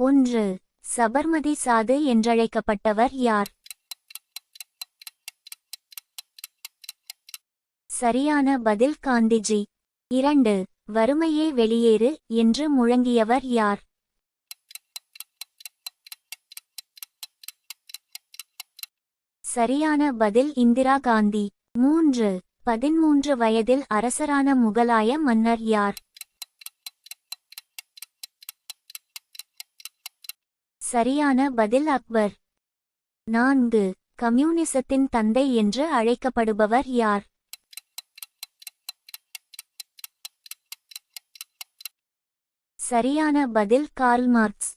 1. சபர்மதி சாது என்றழைக்கப்பட்டவர் யார்? சரியான பதில் காந்திஜி. 2. வறுமையே வெளியேறு என்று முழங்கியவர் யார்? சரியான பதில் இந்திரா காந்தி. 3. 13 வயதில் அரசரான முகலாய மன்னர் யார்? சரியான பதில் அக்பர். 4. கம்யூனிசத்தின் தந்தை என்று அழைக்கப்படுபவர் யார்? சரியான பதில் கார்ல் மார்க்ஸ்.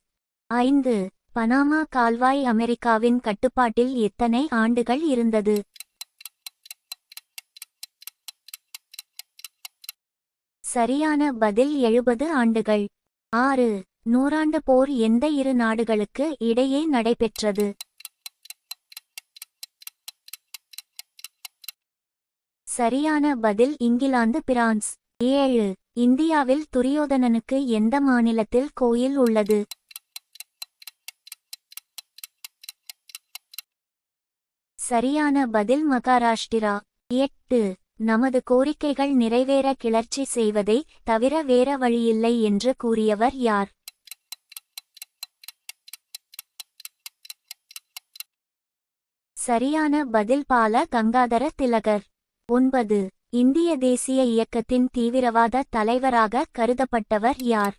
5. பனாமா கால்வாய் அமெரிக்காவின் கட்டுப்பாட்டில் எத்தனை ஆண்டுகள் இருந்தது? சரியான பதில் 70 ஆண்டுகள். 6. நூறாண்டு போர் எந்த இரு நாடுகளுக்கு இடையே நடைபெற்றது? சரியான பதில் இங்கிலாந்து பிரான்ஸ். 7. இந்தியாவில் துரியோதனனுக்கு எந்த மாநிலத்தில் கோயில் உள்ளது? சரியான பதில் மகாராஷ்டிரா. 8. நமது கோரிக்கைகள் நிறைவேற கிளர்ச்சி செய்வதை தவிர வேற வழியில்லை என்று கூறியவர் யார்? சரியான பதில் பால கங்காதர திலகர். 9. இந்திய தேசிய இயக்கத்தின் தீவிரவாத தலைவராக கருதப்பட்டவர் யார்?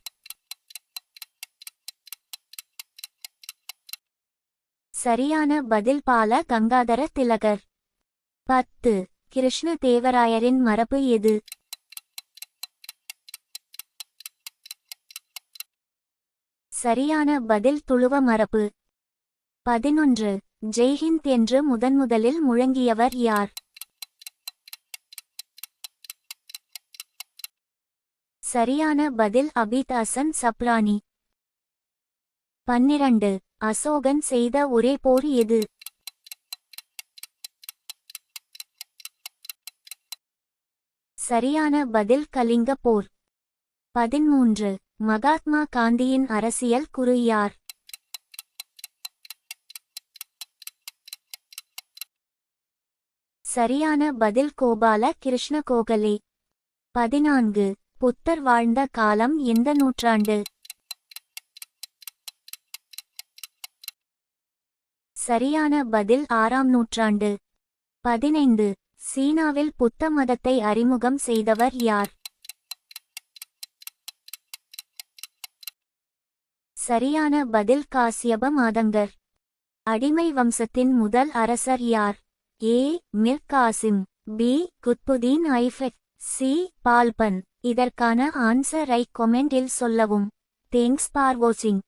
சரியான பதில் பால கங்காதர திலகர். 10. கிருஷ்ண தேவராயரின் மரபு எது? சரியான பதில் துளுவ மரபு. 11. ஜெய்ஹிந்த் என்று முதன்முதலில் முழங்கியவர் யார்? சரியான பதில் அபித் ஹசன் சப்ரானி. 12. அசோகன் செய்த ஒரே போர் எது? சரியான பதில் கலிங்க போர். 13. மகாத்மா காந்தியின் அரசியல் குரு யார்? சரியான பதில் கோபால கிருஷ்ண கோகலே. 14. புத்தர் வாழ்ந்த காலம் எந்த நூற்றாண்டு? சரியான பதில் 6ஆம் நூற்றாண்டு. 15. சீனாவில் புத்த மதத்தை அறிமுகம் செய்தவர் யார்? சரியான பதில் காசியப மாதங்கர். அடிமை வம்சத்தின் முதல் அரசர் யார்? ஏ. மிர் காசிம், பி. குத்புதீன் ஐபக், சி. பால்பன். இதற்கான ஆன்சரை கொமெண்டில் சொல்லவும். தேங்க்ஸ் ஃபார் வாட்சிங்.